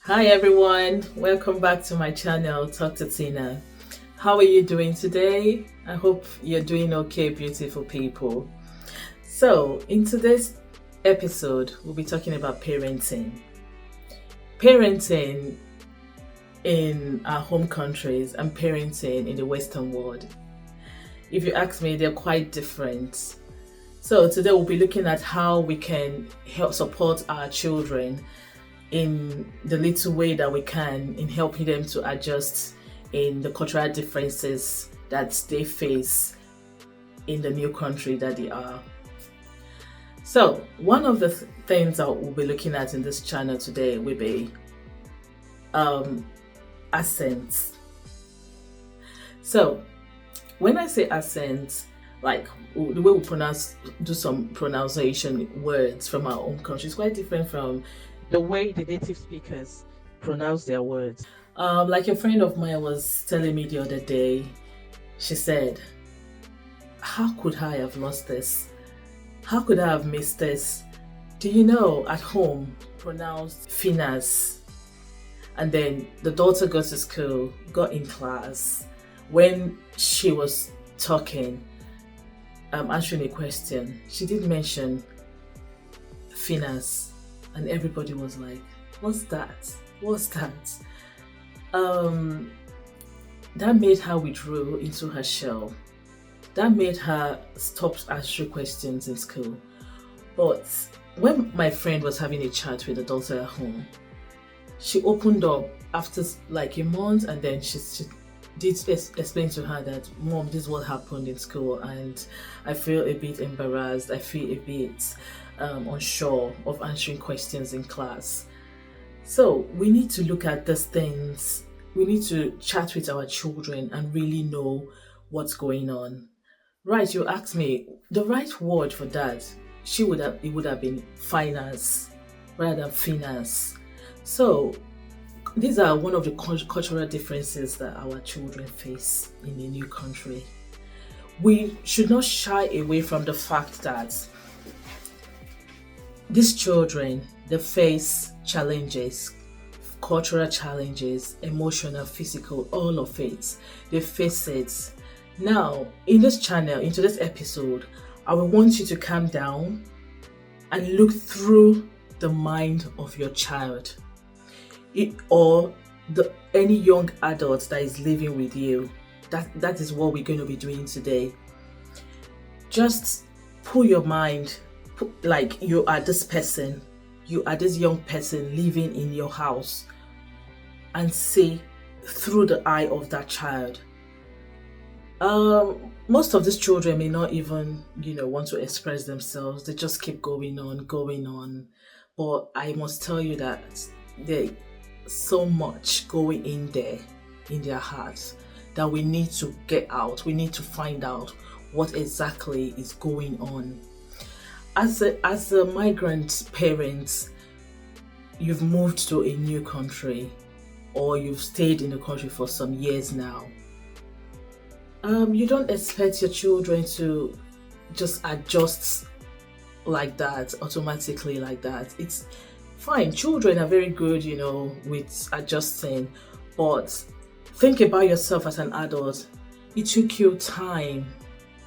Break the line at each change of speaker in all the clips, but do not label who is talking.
Hi everyone, welcome back to my channel, Talk to Tina. How are you doing today? I hope you're doing okay, beautiful people. So, in today's episode, we'll be talking about parenting. Parenting in our home countries and parenting in the Western world. If you ask me, they're quite different. So, today we'll be looking at how we can help support our children in the little way that we can in helping them to adjust in the cultural differences that they face in the new country that they are. So one of the things that we'll be looking at in this channel today will be accents. So when I say accents, like the way we do some pronunciation words from our own country is quite different from the way the native speakers pronounce their words. Like a friend of mine was telling me the other day, she said, how could I have lost this? How could I have missed this? Do you know at home pronounced finas? And then the daughter got to school, got in class. When she was talking, answering a question, she did mention finas. And everybody was like, what's that? What's that? That made her withdraw into her shell. That made her stop answering questions in school. But when my friend was having a chat with the daughter at home, she opened up after like a month, and then she did explain to her that, Mom, this is what happened in school and I feel a bit embarrassed, I feel a bit unsure of answering questions in class. So we need to look at these things. We need to chat with our children and really know what's going on. Right, you asked me, the right word for that, it would have been finance rather than finance. So these are one of the cultural differences that our children face in a new country. We should not shy away from the fact that these children, they face challenges, cultural challenges, emotional, physical, all of it. They face it. Now, in this channel, in today's episode, I will want you to calm down and look through the mind of your child or any young adult that is living with you. That is what we're going to be doing today. Just pull your mind like you are this person, you are this young person living in your house, and see through the eye of that child. Most of these children may not even, want to express themselves. They just keep going on. But I must tell you that there's so much going in there, in their hearts, that we need to get out. We need to find out what exactly is going on. As a migrant parent, you've moved to a new country, or you've stayed in the country for some years now. You don't expect your children to just adjust like that, automatically like that. It's fine. Children are very good, with adjusting, but think about yourself as an adult. It took you time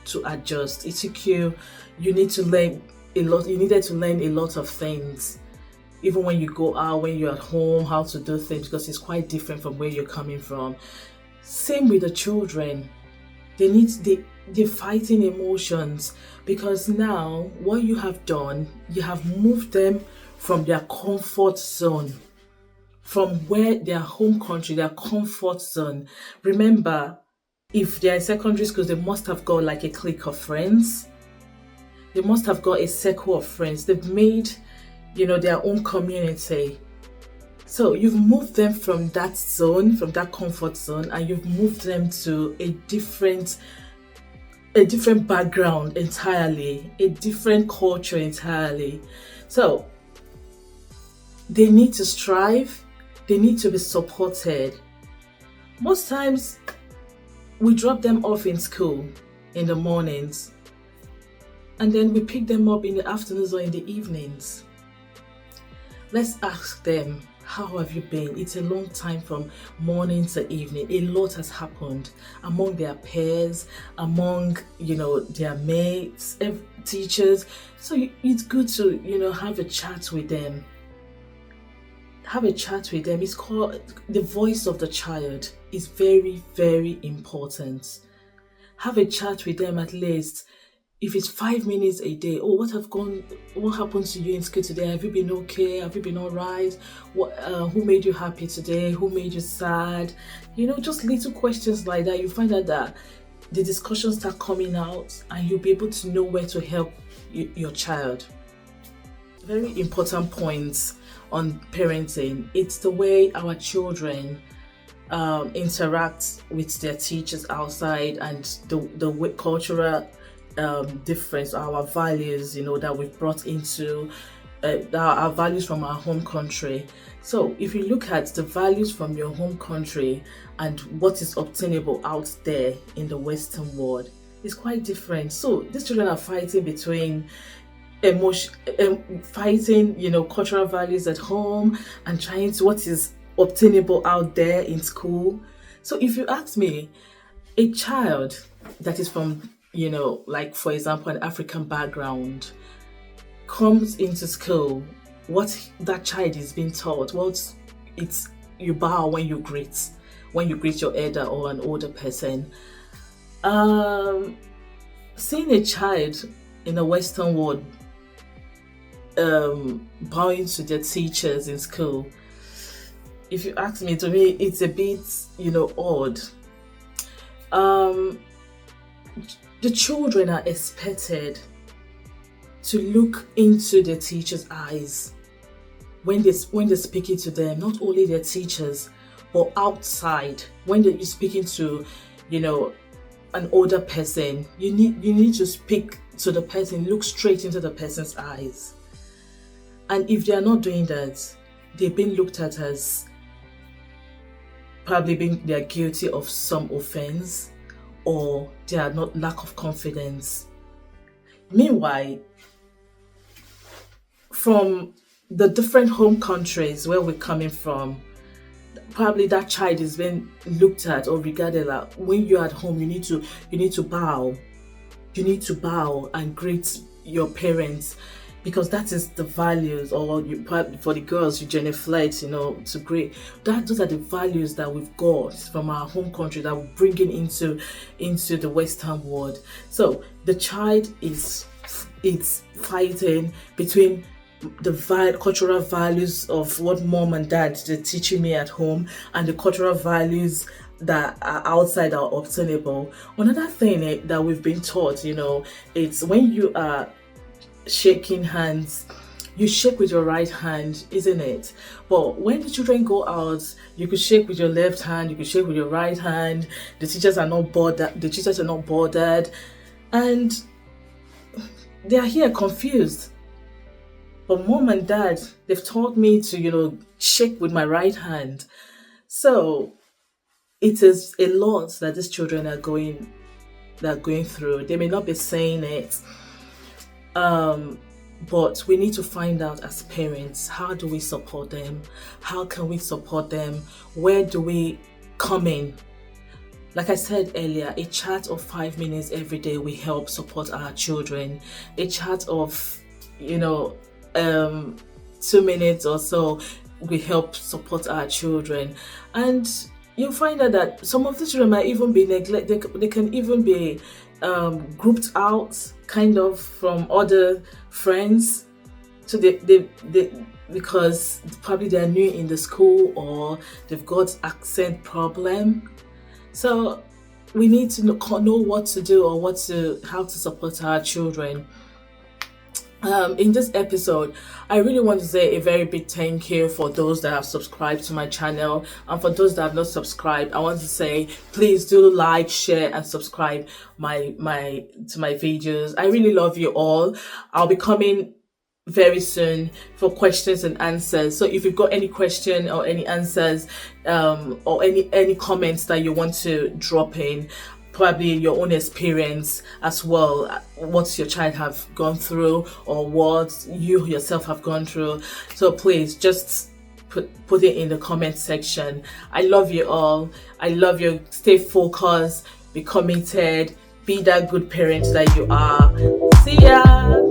to adjust. You needed to learn a lot of things, even when you go out, when you're at home, how to do things, because it's quite different from where you're coming from. Same with the children. They're fighting emotions, because now what you have done, you have moved them from their comfort zone, from where their home country, their comfort zone. Remember, if they're in secondary school, they must have got like a clique of friends. They must have got a circle of friends. They've made, their own community. So you've moved them from that zone, from that comfort zone, and you've moved them to a different background entirely, a different culture entirely. So they need to strive. They need to be supported. Most times we drop them off in school in the mornings, and then we pick them up in the afternoons or in the evenings. Let's ask them, How have you been? It's a long time from morning to evening. A lot has happened among their peers, among, their mates, teachers. So it's good to, have a chat with them. Have a chat with them. It's called the voice of the child is very, very important. Have a chat with them at least. If it's 5 minutes a day, what happened to you in school today? Have you been okay? Have you been all right? Who made you happy today? Who made you sad? Just little questions like that. You find out that the discussions start coming out and you'll be able to know where to help your child. Very important points on parenting. It's the way our children interact with their teachers outside, and the cultural difference, our values, that we've brought into our values from our home country. So if you look at the values from your home country and what is obtainable out there in the Western world, it's quite different. So these children are fighting between cultural values at home and trying to what is obtainable out there in school. So if you ask me, a child that is from, like for example, an African background comes into school, what that child is being taught, it's you bow when you greet your elder or an older person. Seeing a child in the Western world bowing to their teachers in school, if you ask me, to me it's a bit odd. The children are expected to look into their teachers' eyes when they're speaking to them, not only their teachers but outside. When you're speaking to an older person, you need to speak to the person, look straight into the person's eyes. And if they are not doing that, they've been looked at as they're guilty of some offense, or they are not lack of confidence. Meanwhile, from the different home countries where we're coming from, probably that child is being looked at or regarded like, when you're at home, you need to bow. You need to bow and greet your parents, because that is the values. Or for the girls, you genuflect, to greet. Those are the values that we've got from our home country that we're bringing into the Western world. So the child it's fighting between the cultural values of what mom and dad they're teaching me at home and the cultural values that are outside are obtainable. Another thing that we've been taught, it's when you are shaking hands, you shake with your right hand, isn't it? But when the children go out, you could shake with your left hand, you could shake with your right hand. The teachers are not bothered, and they are here confused. But mom and dad, they've taught me to, shake with my right hand. So it is a lot that these children are going through. They may not be saying it, but we need to find out as parents, how do we support them? How can we support them? Where do we come in? Like I said earlier, a chat of 5 minutes every day will help support our children. A chat of 2 minutes or so will help support our children. And you'll find out that some of the children might even be neglected. They can even be grouped out kind of from other friends. So they because probably they're new in the school or they've got accent problem. So we need to know what to do or how to support our children. In this episode, I really want to say a very big thank you for those that have subscribed to my channel, and for those that have not subscribed, I want to say please do like, share and subscribe to my videos. I really love you all. I'll be coming very soon for questions and answers. So if you've got any question or any answers or any comments that you want to drop in, probably your own experience as well, what your child have gone through or what you yourself have gone through, so please just put it in the comment section. I love you all. I love you. Stay focused, be committed, be that good parent that you are. See ya.